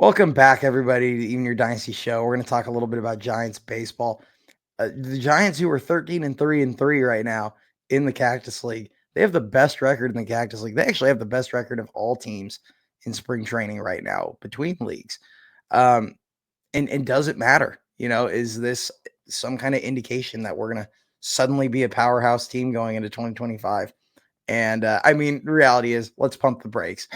Welcome back, everybody, to Even Your Dynasty Show. We're going to talk a little bit about Giants baseball. The Giants, who are 13-3 right now in the Cactus League, they have the best record in the Cactus League. They actually have the best record of all teams in spring training right now between leagues. Um, and does it matter? Is this some kind of indication that we're going to suddenly be a powerhouse team going into 2025? And the reality is, let's pump the brakes.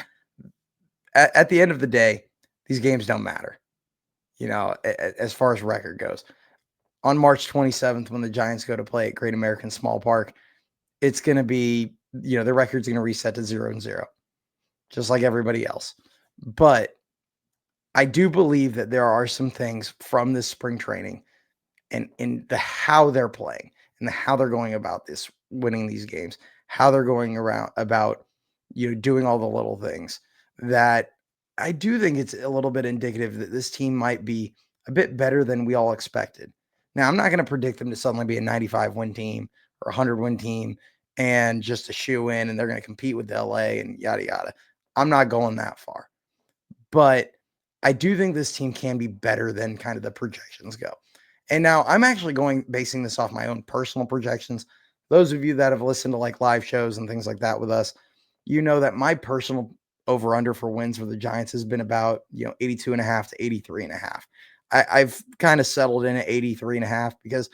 At the end of the day, these games don't matter, as far as record goes. On March 27th, when the Giants go to play at Great American Small Park, it's going to be, the record's going to reset to 0-0, just like everybody else. But I do believe that there are some things from this spring training and in the how they're playing and the how they're going about this, winning these games, how they're going around about, doing all the little things that I do think it's a little bit indicative that this team might be a bit better than we all expected. Now, I'm not going to predict them to suddenly be a 95 win team or a 100 win team and just a shoe in and they're going to compete with LA and yada, yada. I'm not going that far. But I do think this team can be better than kind of the projections go. And now I'm actually basing this off my own personal projections. Those of you that have listened to like live shows and things like that with us, you know that my personal over under for wins for the Giants has been about, 82.5 to 83.5. I've kind of settled in at 83.5 because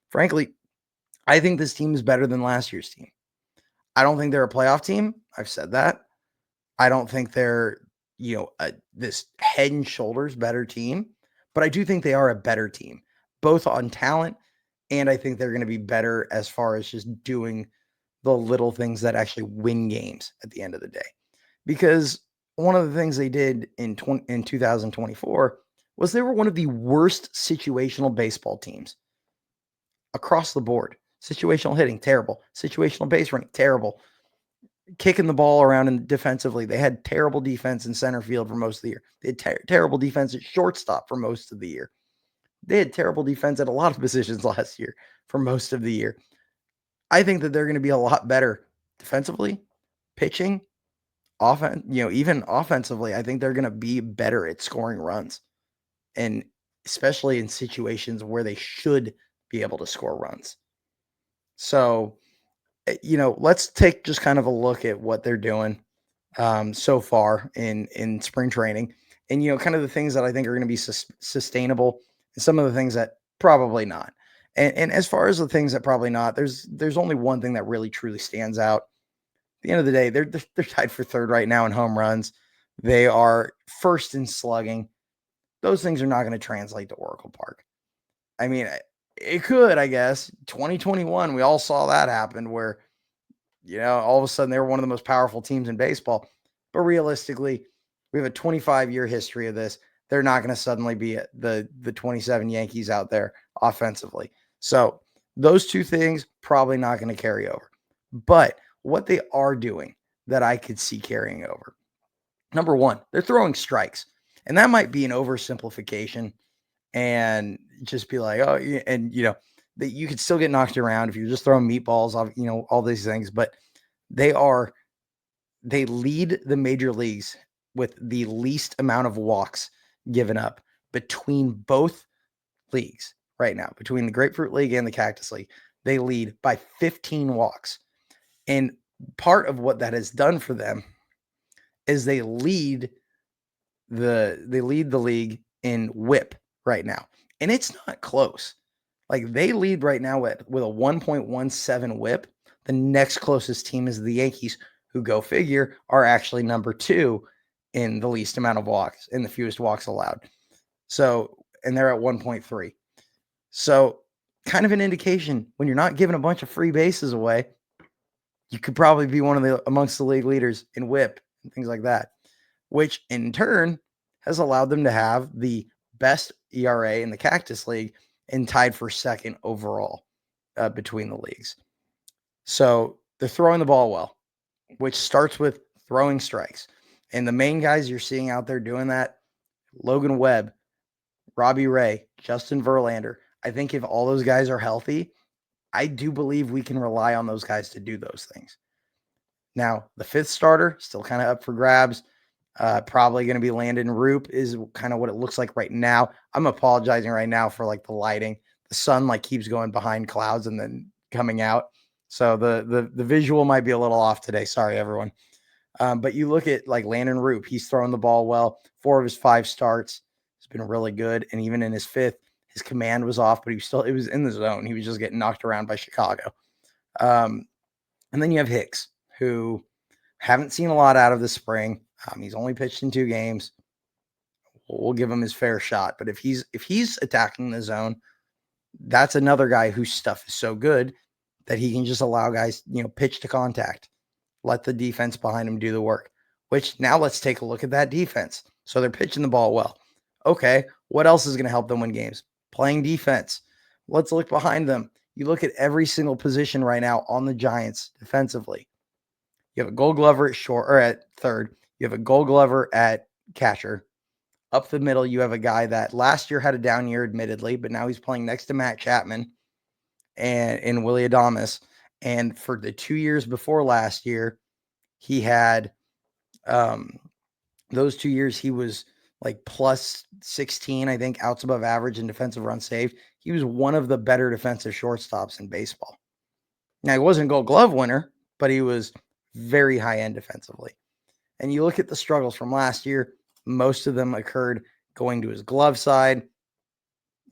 frankly, I think this team is better than last year's team. I don't think they're a playoff team. I've said that. I don't think they're, this head and shoulders better team, but I do think they are a better team, both on talent, and I think they're going to be better as far as just doing the little things that actually win games at the end of the day. Because one of the things they did in 2024 was they were one of the worst situational baseball teams across the board. Situational hitting, terrible. Situational base running, terrible. Kicking the ball around and defensively, they had terrible defense in center field for most of the year. They had terrible defense at shortstop for most of the year. They had terrible defense at a lot of positions last year for most of the year. I think that they're going to be a lot better defensively, pitching, offense, even offensively. I think they're going to be better at scoring runs, and especially in situations where they should be able to score runs. So, let's take just kind of a look at what they're doing so far in spring training, and kind of the things that I think are going to be sustainable, and some of the things that probably not. And as far as the things that probably not, there's only one thing that really truly stands out. At the end of the day, they're tied for third right now in home runs. They are first in slugging. Those things are not going to translate to Oracle Park. I mean, it could, I guess. 2021, we all saw that happen where, all of a sudden they were one of the most powerful teams in baseball. But realistically, we have a 25-year history of this. They're not going to suddenly be the 27 Yankees out there offensively. So those two things probably not going to carry over. But what they are doing that I could see carrying over. Number one, they're throwing strikes. And that might be an oversimplification and just be like, oh, and that you could still get knocked around if you're just throwing meatballs off, all these things. But they lead the major leagues with the least amount of walks given up between both leagues right now, between the Grapefruit League and the Cactus League. They lead by 15 walks. And part of what that has done for them is they lead the league in whip right now. And it's not close. Like they lead right now with a 1.17 whip. The next closest team is the Yankees, who, go figure, are actually number 2 in the least amount of walks, in the fewest walks allowed. So, and they're at 1.3. So, kind of an indication when you're not giving a bunch of free bases away, you could probably be one of the amongst the league leaders in whip and things like that, which in turn has allowed them to have the best ERA in the Cactus League and tied for second overall between the leagues. So they're throwing the ball well, which starts with throwing strikes. And the main guys you're seeing out there doing that, Logan Webb, Robbie Ray, Justin Verlander. I think if all those guys are healthy, I do believe we can rely on those guys to do those things. Now, the fifth starter, still kind of up for grabs. Probably going to be Landon Roop is kind of what it looks like right now. I'm apologizing right now for like the lighting. The sun like keeps going behind clouds and then coming out. So the visual might be a little off today. Sorry, everyone. But you look at like Landon Roop, he's throwing the ball well. 4 of his 5 starts has been really good. And even in his 5th, his command was off, but it was in the zone. He was just getting knocked around by Chicago. And then you have Hicks, who haven't seen a lot out of the spring. He's only pitched in 2 games. We'll give him his fair shot. But if he's attacking the zone, that's another guy whose stuff is so good that he can just allow guys, pitch to contact, let the defense behind him do the work. Which now let's take a look at that defense. So they're pitching the ball well. Okay, what else is going to help them win games? Playing defense. Let's look behind them. You look at every single position right now on the Giants defensively. You have a Gold Glover at short or at third. You have a Gold Glover at catcher. Up the middle, you have a guy that last year had a down year, admittedly, but now he's playing next to Matt Chapman and in Willy Adames. And for the 2 years before last year, he had those 2 years he was like plus 16, I think, outs above average in defensive run saved. He was one of the better defensive shortstops in baseball. Now, he wasn't a Gold Glove winner, but he was very high end defensively. And you look at the struggles from last year, most of them occurred going to his glove side,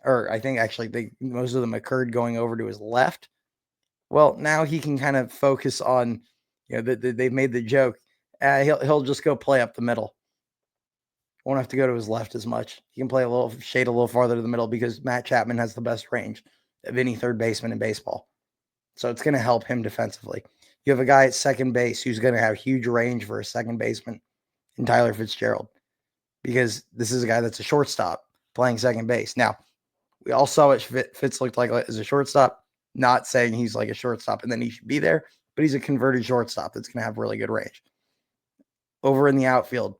or I think actually most of them occurred going over to his left. Well, now he can kind of focus on, they've made the joke. He'll just go play up the middle. Won't have to go to his left as much. He can play a little farther to the middle because Matt Chapman has the best range of any third baseman in baseball. So it's going to help him defensively. You have a guy at second base who's going to have huge range for a second baseman in Tyler Fitzgerald, because this is a guy that's a shortstop playing second base. Now, we all saw what Fitz looked like as a shortstop, not saying he's like a shortstop and then he should be there, but he's a converted shortstop that's going to have really good range. Over in the outfield,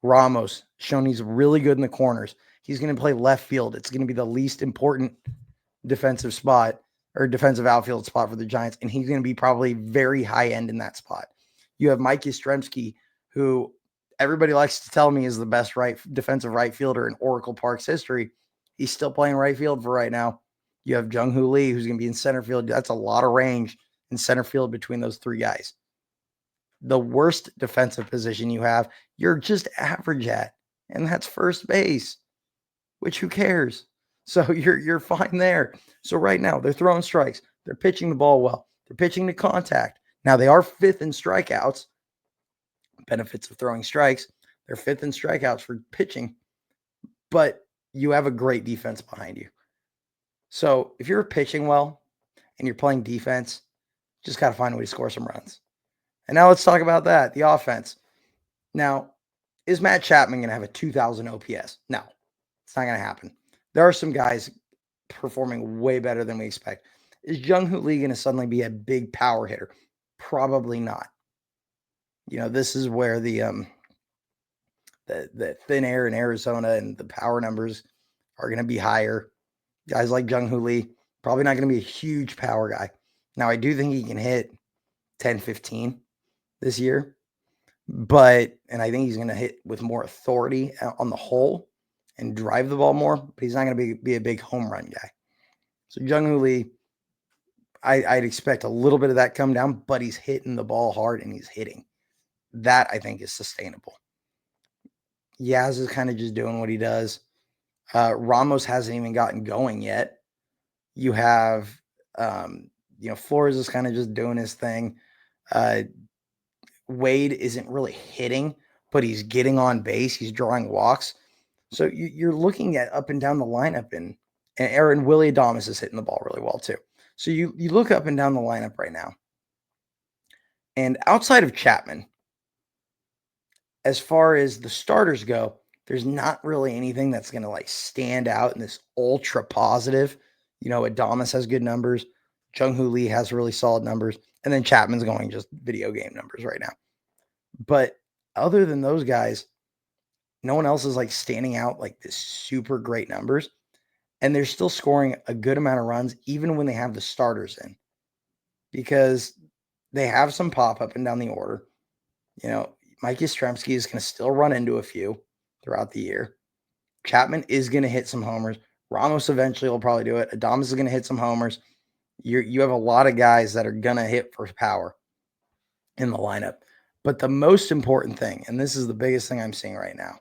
Ramos, shown he's really good in the corners. He's going to play left field. It's going to be the least important defensive spot or defensive outfield spot for the Giants, and he's going to be probably very high end in that spot. You have Mike Yastrzemski, who everybody likes to tell me is the best defensive right fielder in Oracle Park's history. He's still playing right field for right now. You have Jung-Hoo Lee, who's going to be in center field. That's a lot of range in center field between those 3 guys. The worst defensive position you have, you're just average at, and that's first base, which who cares? So you're fine there. So right now they're throwing strikes. They're pitching the ball well. They're pitching to contact. Now they are 5th in strikeouts. Benefits of throwing strikes. They're 5th in strikeouts for pitching, but you have a great defense behind you. So if you're pitching well and you're playing defense, just got to find a way to score some runs. And now let's talk about that, the offense. Now, is Matt Chapman going to have a 2,000 OPS? No, it's not going to happen. There are some guys performing way better than we expect. Is Jung-Hoo Lee going to suddenly be a big power hitter? Probably not. This is where the thin air in Arizona and the power numbers are going to be higher. Guys like Jung-Hoo Lee, probably not going to be a huge power guy. Now, I do think he can hit 10, 15 this year, and I think he's going to hit with more authority on the whole and drive the ball more, but he's not going to be a big home run guy. So Jung-Hoo Lee, I'd expect a little bit of that come down, but he's hitting the ball hard and he's hitting. That, I think, is sustainable. Yaz is kind of just doing what he does. Ramos hasn't even gotten going yet. You have, Flores is kind of just doing his thing. Wade isn't really hitting, but he's getting on base. He's drawing walks. So you're looking at up and down the lineup, and Aaron Willy Adames is hitting the ball really well too. So you look up and down the lineup right now. And outside of Chapman, as far as the starters go, there's not really anything that's going to stand out in this ultra positive. Adames has good numbers. Jung-Hoo Lee has really solid numbers. And then Chapman's going just video game numbers right now. But other than those guys, no one else is standing out this super great numbers. And they're still scoring a good amount of runs, even when they have the starters in, because they have some pop up and down the order. Mike Yastrzemski is going to still run into a few throughout the year. Chapman is going to hit some homers. Ramos eventually will probably do it. Adames is going to hit some homers. You have a lot of guys that are going to hit for power in the lineup. But the most important thing, and this is the biggest thing I'm seeing right now,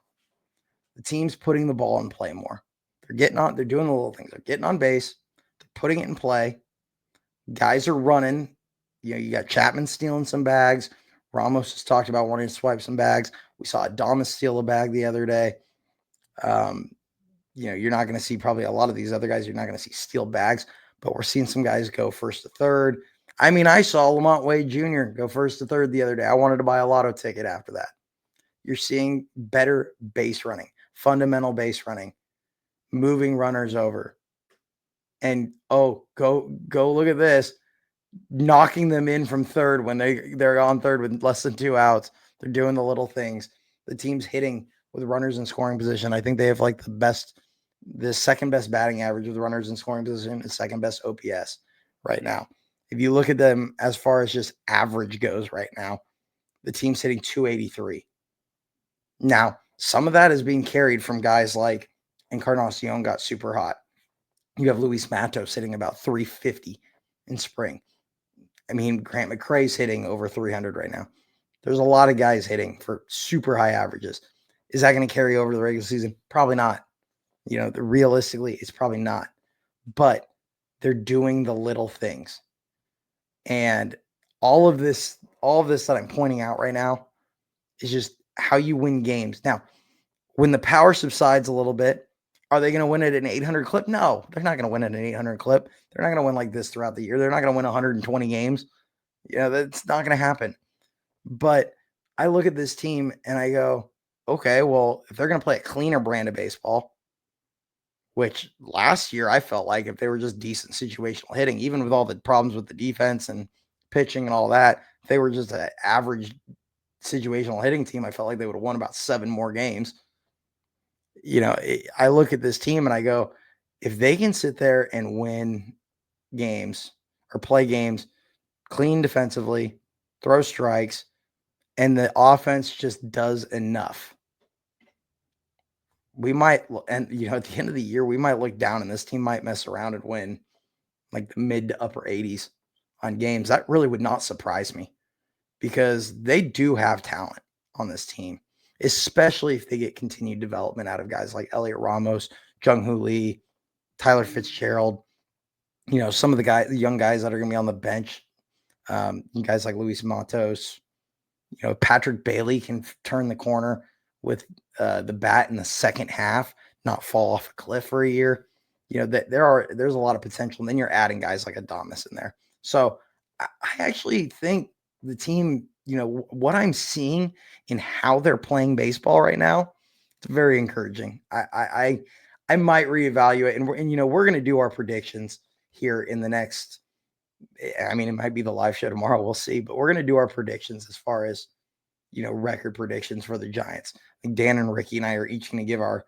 the team's putting the ball in play more. They're doing the little things. They're getting on base. They're putting it in play. Guys are running. You got Chapman stealing some bags. Ramos has talked about wanting to swipe some bags. We saw Adames steal a bag the other day. You're not going to see probably a lot of these other guys. You're not going to see steal bags, but we're seeing some guys go first to third. I mean, I saw Lamont Wade Jr. go first to third the other day. I wanted to buy a lotto ticket after that. You're seeing better base running, fundamental base running, moving runners over. And, go look at this, knocking them in from third when they're on third with less than 2 outs. They're doing the little things. The team's hitting with runners in scoring position. I think they have like the second best batting average with runners in scoring position, and second best OPS right now. If you look at them as far as just average goes right now, the team's hitting 283. Now, some of that is being carried from guys like Encarnacion got super hot. You have Luis Matos hitting about 350 in spring. I mean, Grant McCrae's hitting over 300 right now. There's a lot of guys hitting for super high averages. Is that going to carry over the regular season? Probably not. Realistically, it's probably not. But they're doing the little things. And all of this that I'm pointing out right now is just how you win games. Now, when the power subsides a little bit, are they going to win at an 800 clip? No, they're not going to win at an 800 clip. They're not going to win like this throughout the year. They're not going to win 120 games. That's not going to happen. But I look at this team and I go, okay, well, if they're going to play a cleaner brand of baseball, which last year I felt like if they were just decent situational hitting, even with all the problems with the defense and pitching and all that, if they were just an average situational hitting team, I felt like they would have won about 7 more games. I look at this team and I go, if they can sit there and win games or play games clean defensively, throw strikes, and the offense just does enough, we might, and at the end of the year, we might look down and this team might mess around and win like the mid to upper 80s on games. That really would not surprise me because they do have talent on this team, especially if they get continued development out of guys like Elliot Ramos, Jung-Hoo Lee, Tyler Fitzgerald, some of the young guys that are going to be on the bench, guys like Luis Matos, Patrick Bailey can turn the corner with the bat in the second half, not fall off a cliff for a year. There's a lot of potential. And then you're adding guys like Adames in there. So I actually think the team, what I'm seeing in how they're playing baseball right now, it's very encouraging. I might reevaluate, and we're going to do our predictions here in the next. I mean, it might be the live show tomorrow. We'll see, but we're going to do our predictions as far as record predictions for the Giants. Like Dan and Ricky and I are each going to give our,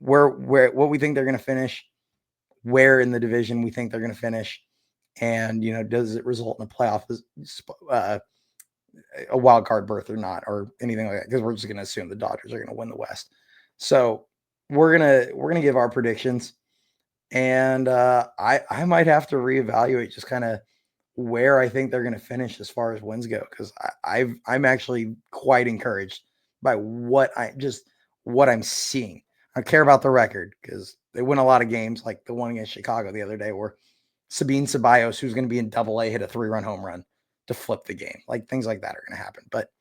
where what we think they're going to finish, where in the division we think they're going to finish, and does it result in a playoff, a wild card berth or not, or anything like that? Because we're just going to assume the Dodgers are going to win the West. So we're gonna give our predictions, and I might have to reevaluate just kind of where I think they're going to finish as far as wins go, because I'm actually quite encouraged by what I'm seeing. I care about the record because they win a lot of games, like the one against Chicago the other day, where Sabine Ceballos, who's going to be in Double-A, hit a 3-run home run to flip the game. Like things like that are going to happen. But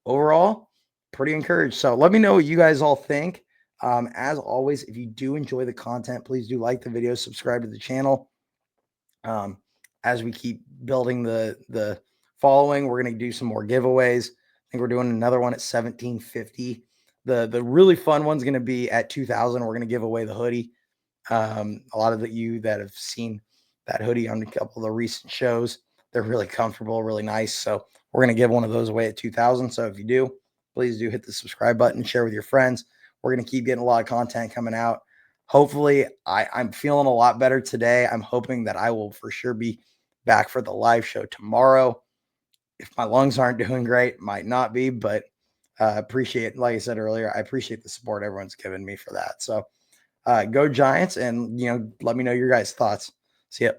overall, pretty encouraged. So let me know what you guys all think. As always, if you do enjoy the content, please do like the video, subscribe to the channel. As we keep building the following, we're going to do some more giveaways. I think we're doing another one at 1750. The really fun one's going to be at 2000. We're going to give away the hoodie. A lot of you that have seen that hoodie on a couple of the recent shows, they're really comfortable, really nice. So we're going to give one of those away at 2000. So if you do, please do hit the subscribe button, share with your friends. We're going to keep getting a lot of content coming out. Hopefully, I'm feeling a lot better today. I'm hoping that I will for sure be back for the live show tomorrow. If my lungs aren't doing great, might not be, but Appreciate, like I said earlier, I appreciate the support everyone's given me for that. So go Giants, and let me know your guys' thoughts. See ya.